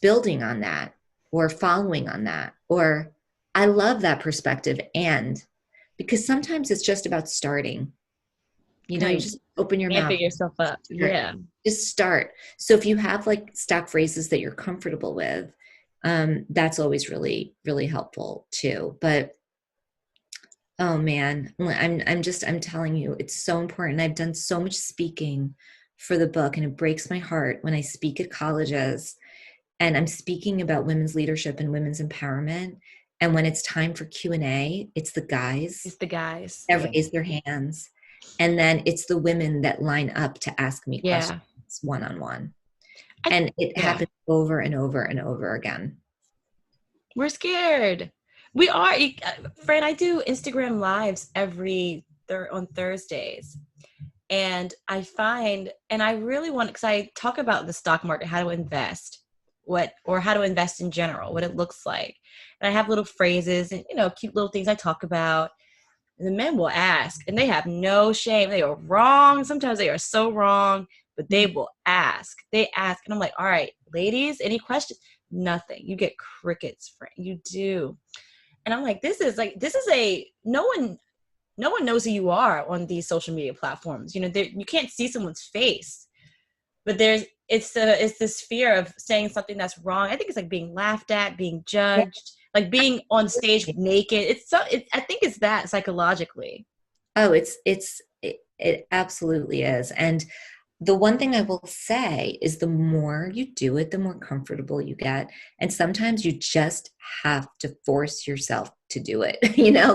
building on that, or following on that, or I love that perspective. And because sometimes it's just about starting, you Like just open your mouth, amping yourself up. start, Yeah. just start. So if you have like stock phrases that you're comfortable with, that's always really really helpful too. But oh man, I'm telling you, it's so important. I've done so much speaking for the book, and it breaks my heart when I speak at colleges and I'm speaking about women's leadership and women's empowerment. And when it's time for Q&A, it's the guys It's the guys. that Yeah. raise their hands. And then it's the women that line up to ask me questions Yeah. one on one. I, And it yeah. happens over and over and over again. We're scared. We are. Fran, I do Instagram lives on Thursdays. And I find, and I really want, because I talk about the stock market, how to invest, or how to invest in general, what it looks like. And I have little phrases and, cute little things I talk about. And the men will ask, and they have no shame. They are wrong. Sometimes they are so wrong, but they will ask. They ask. And I'm like, all right, ladies, any questions? Nothing. You get crickets, Fran. You do. And I'm like, this is no one knows who you are on these social media platforms. You can't see someone's face, but it's this fear of saying something that's wrong. I think it's like being laughed at, being Yeah. judged, like being on stage naked. I think it's that psychologically. Oh, It absolutely is. And the one thing I will say is the more you do it, the more comfortable you get. And sometimes you just have to force yourself to do it.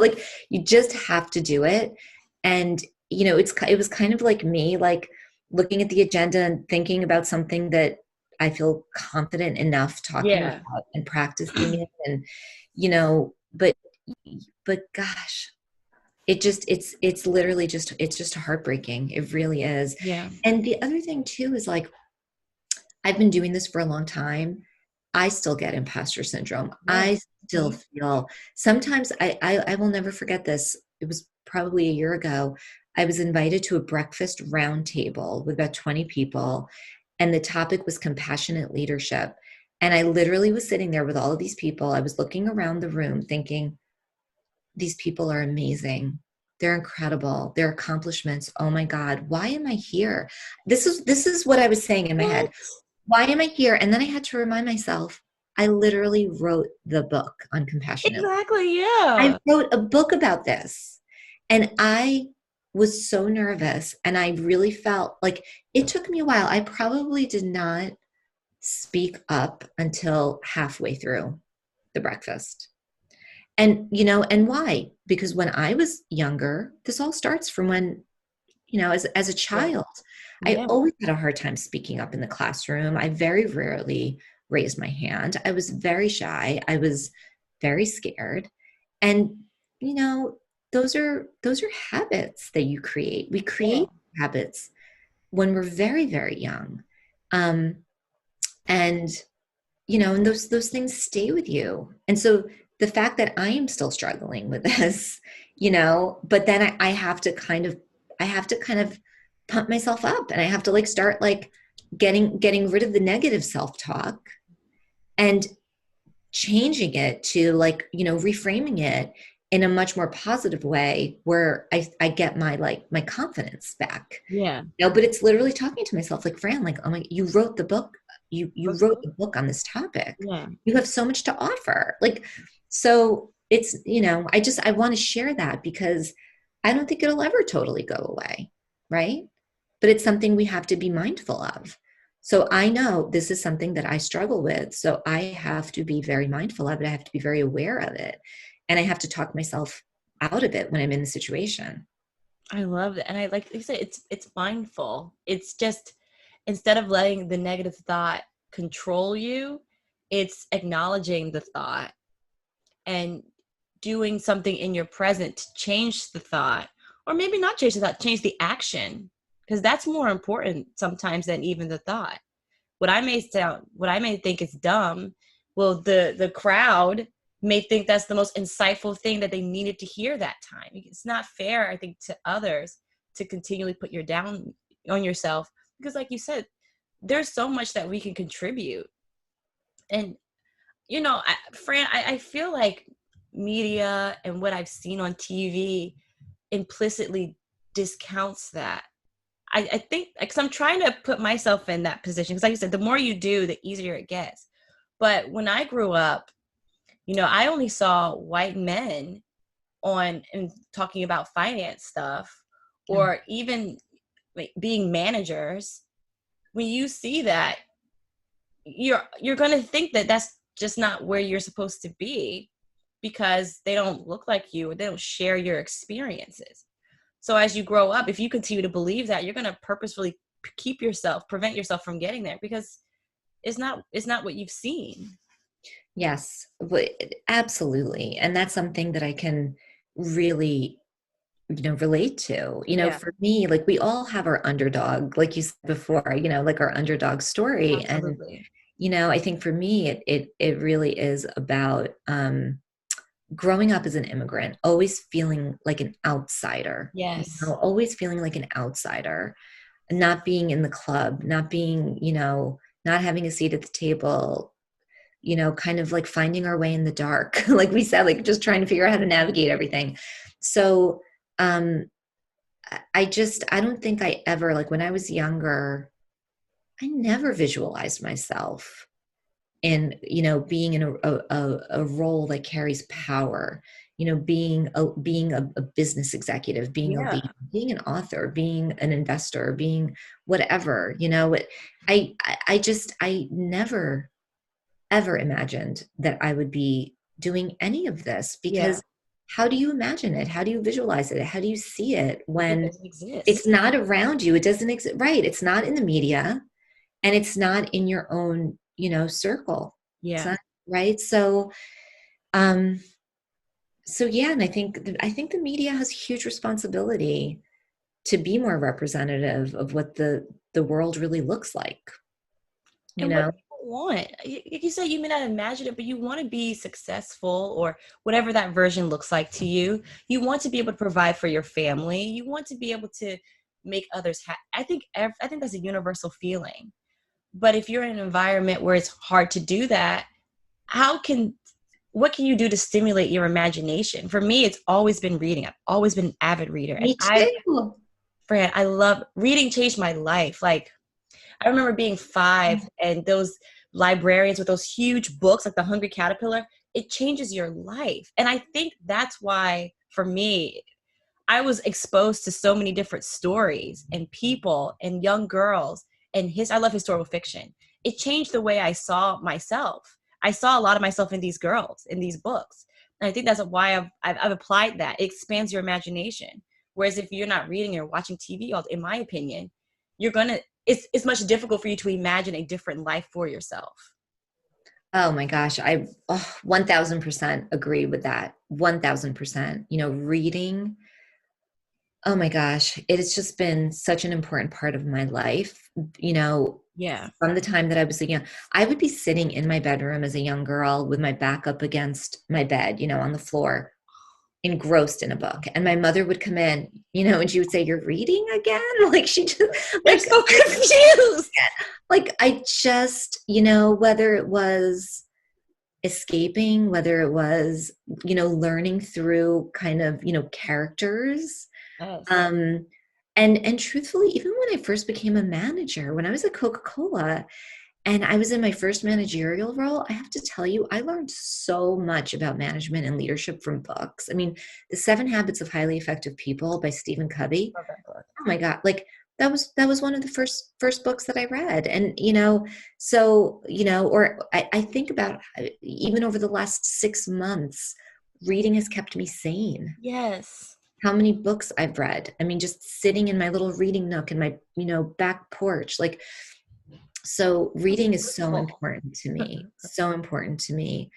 Like you just have to do it. And, it was kind of like me, like looking at the agenda and thinking about something that I feel confident enough talking Yeah. about and practicing it. And, but gosh, it's literally just heartbreaking. It really is. Yeah. And the other thing too is like I've been doing this for a long time. I still get imposter syndrome. Yeah. I still Mhm. feel sometimes I will never forget this. It was probably a year ago. I was invited to a breakfast roundtable with about 20 people, and the topic was compassionate leadership. And I literally was sitting there with all of these people. I was looking around the room thinking, these people are amazing. They're incredible. Their accomplishments. Oh my God, why am I here? This is what I was saying in my head. What? Why am I here? And then I had to remind myself, I literally wrote the book on compassionate. Exactly. I Yeah. wrote a book about this. And I was so nervous. And I really felt like it took me a while. I probably did not speak up until halfway through the breakfast. And why? Because when I was younger, this all starts from when, as a Yeah. child, I Yeah. always had a hard time speaking up in the classroom. I very rarely raised my hand. I was very shy. I was very scared. And, you know, those are habits that you create. We Yeah. create habits when we're very, very young. Um, and and those things stay with you. And so the fact that I am still struggling with this, but then I have to kind of pump myself up, and I have to like start like getting rid of the negative self-talk and changing it to like, reframing it in a much more positive way where I get my confidence back. Yeah. But it's literally talking to myself like, Fran, like, oh my, you wrote the book. You What's wrote the- the book on this topic. Yeah. You have so much to offer. Like, so it's, I want to share that because I don't think it'll ever totally go away. Right. But it's something we have to be mindful of. So I know this is something that I struggle with. So I have to be very mindful of it. I have to be very aware of it. And I have to talk myself out of it when I'm in the situation. I love it. And I like you said, it's mindful. It's just instead of letting the negative thought control you, it's acknowledging the thought and doing something in your present to change the thought, or maybe not change the thought, change the action, because that's more important sometimes than even the thought. What I may think is dumb, well, the crowd may think that's the most insightful thing that they needed to hear that time. It's not fair, I think, to others to continually put you down on yourself because, like you said, there's so much that we can contribute. And Fran, I feel like media and what I've seen on TV implicitly discounts that. I think because I'm trying to put myself in that position because, like you said, the more you do, the easier it gets. But when I grew up, I only saw white men on and talking about finance stuff, Yeah. or even like being managers. When you see that, you're going to think that that's just not where you're supposed to be because they don't look like you or they don't share your experiences. So as you grow up, if you continue to believe that, you're going to purposefully prevent yourself from getting there because it's not what you've seen. Yes, but absolutely. And that's something that I can really, relate to. Yeah, For me, like we all have our underdog, like you said before, like our underdog story. And, absolutely. I think for me, it really is about growing up as an immigrant, always feeling like an outsider, Yes. always feeling like an outsider, not being in the club, not being, not having a seat at the table, kind of like finding our way in the dark, like we said, like just trying to figure out how to navigate everything. So um, I don't think I ever, like when I was younger, I never visualized myself in, being in a role that carries power, being a business executive, being a Yeah. lead, being an author, being an investor, being whatever, I never ever imagined that I would be doing any of this, Yeah. because how do you imagine it? How do you visualize it? How do you see it It when doesn't it's exist. not around you? It doesn't exist, right? It's not in the media, and it's not in your own, circle. It's Yeah. not, right? Um, so yeah, and I think the media has huge responsibility to be more representative of what the world really looks like, you And what know? people want. Like you said, you may not imagine it, but you want to be successful or whatever that version looks like to you. You want to be able to provide for your family. You want to be able to make others happy. I think that's a universal feeling. But if you're in an environment where it's hard to do that, how can what can you do to stimulate your imagination? For me, it's always been reading. I've always been an avid reader. And Me too. Fran, I love reading changed my life. Like I remember being 5 and those librarians with those huge books like The Hungry Caterpillar, it changes your life. And I think that's why for me, I was exposed to so many different stories and people and young girls and I love historical fiction. It changed the way I saw myself. I saw a lot of myself in these girls, in these books. And I think that's why I've applied that. It expands your imagination. Whereas if you're not reading or watching TV, in my opinion, it's much difficult for you to imagine a different life for yourself. Oh my gosh, I 1000% agree with that. 1000%. Reading, oh my gosh, it has just been such an important part of my life. Yeah. From the time that I was a young, I would be sitting in my bedroom as a young girl with my back up against my bed, on the floor, engrossed in a book. And my mother would come in, and she would say, "You're reading again?" Like she just They're so confused. like I just, whether it was escaping, whether it was, learning through kind of, characters. Yes. Um, and truthfully, even when I first became a manager, when I was at Coca-Cola and I was in my first managerial role, I have to tell you, I learned so much about management and leadership from books. I mean, The 7 Habits of Highly Effective People by Stephen Covey. Love that book. Oh my God, like that was one of the first books that I read. And so, or I think about even over the last 6 months, reading has kept me sane. Yes. How many books I've read. I mean, just sitting in my little reading nook in my, back porch. Like, so reading is so Beautiful. important to me, so important to me.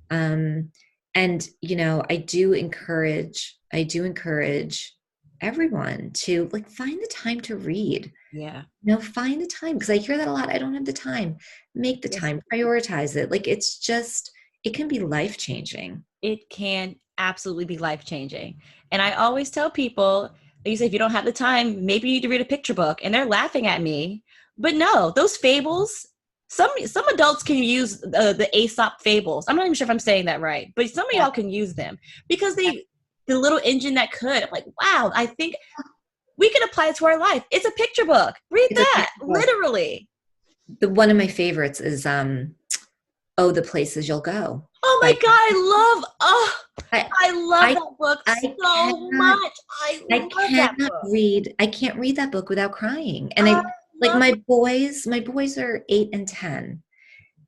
Um, and I do encourage everyone to like find the time to read. Yeah. Find the time, because I hear that a lot. I don't have the time. Make the Yes, time, prioritize it. Like it can be life changing. it can absolutely be life changing. And I always tell people, like you say, if you don't have the time, maybe you need to read a picture book. And they're laughing at me. But no, those fables, some adults can use the Aesop fables. I'm not even sure if I'm saying that right, but some of Yeah. y'all can use them because the little engine that could. I'm like, wow, I think we can apply it to our life. It's a picture book. Read It's a that, picture book. literally. One of my favorites is Oh, the Places You'll Go. Oh my Like God, I I love I that book I so cannot much. I I love that cannot book. read I can't read that book without crying. And I I like love my boys are 8 and 10,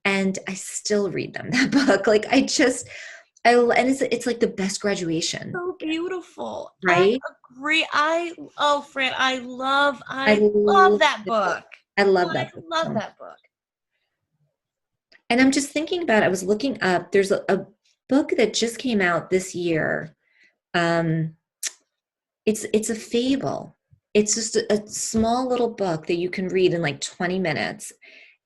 and I still read them that book. Like and it's like the best graduation, so beautiful. I right? agree. Fran, I I love love that that book. book. I love I that book love so much. that book. And I'm just thinking about, I was looking up, there's a book that just came out this year. Um, it's a fable. It's just a small little book that you can read in like 20 minutes.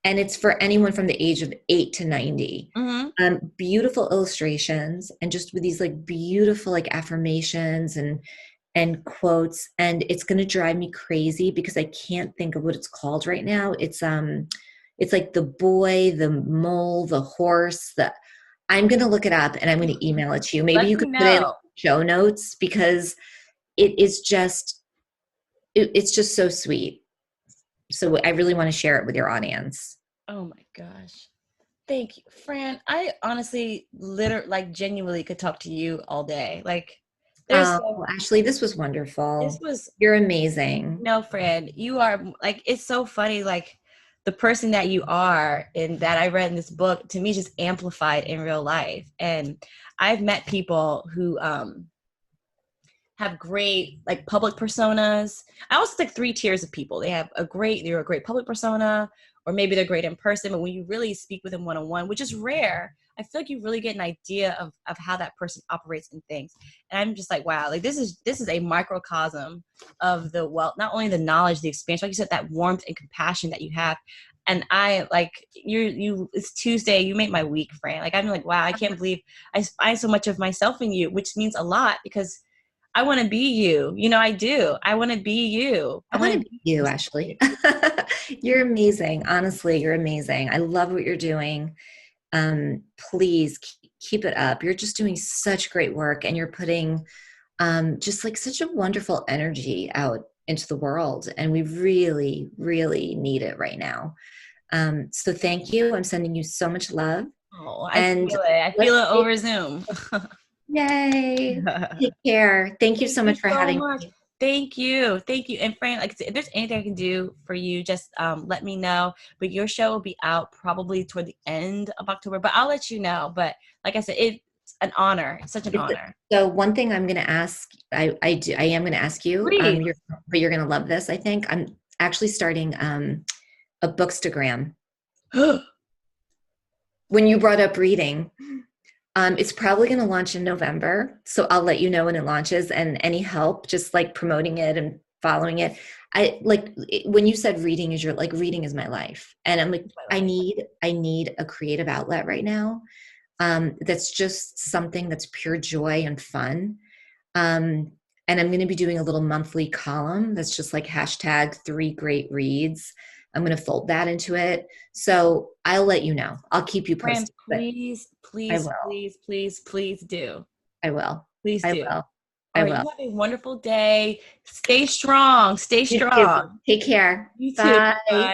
And it's for anyone from the age of 8 to 90. Mm-hmm. Beautiful illustrations, and just with these like beautiful like affirmations and quotes. And it's going to drive me crazy because I can't think of what it's called right now. It's like the boy, the mole, the horse. The I'm going to look it up and I'm going to email it to you. Maybe Let you me could put it in know. show notes, because it is just it's just so sweet. So I really want to share it with your audience. Oh my gosh. Thank you, Fran. I honestly, literally, like, genuinely could talk to you all day. Like, there's Oh, so, Ashley, this was this wonderful. was You're amazing. no, Fran. You are like, it's so funny. Like, the person that you are and that I read in this book to me just amplified in real life. And I've met people who have great like public personas. I also think three tiers of people. They're a great public persona, or maybe they're great in person, but when you really speak with them one on one, which is rare, I feel like you really get an idea of how that person operates in things. And I'm just like, wow, like this is a microcosm of the wealth, not only the knowledge, the expansion, like you said, that warmth and compassion that you have. And I like it's Tuesday, you made my week, Fran. Like I'm like, wow, I can't believe I find so much of myself in you, which means a lot because I want to be you. You know, I do. I want to be you. I I want want to to be be you, Ashley. You're amazing. Honestly, you're amazing. I love what you're doing. Please keep it up. You're just doing such great work and you're putting just like such a wonderful energy out into the world. And we really, really need it right now. So thank you. I'm sending you so much love. oh, I And feel it. I feel let's it over Zoom. yay. Take care. Thank you Thank so you much for so having much. me. Thank you. Thank you. And Fran, like I said, if there's anything I can do for you, just let me know. But your show will be out probably toward the end of October, but I'll let you know. But like I said, it's an honor. It's such an It's, honor. so one thing I'm going to ask, I am going to ask you, Please. but you're going to love this. I think I'm actually starting a bookstagram. When you brought up reading, it's probably going to launch in November. So I'll let you know when it launches and any help, just like promoting it and following it. I like when you said reading is reading is my life. And I'm like, I need a creative outlet right now. That's just something that's pure joy and fun. Um, and I'm going to be doing a little monthly column that's just like hashtag 3 great reads. I'm going to fold that into it. So I'll let you know. I'll keep you Fran, posted, but please, I please, will. please, please, please do. I will. Please I do. will. All I right. will. You have a wonderful day. Stay strong. Stay You too. strong. Take care. You too. Bye. Bye.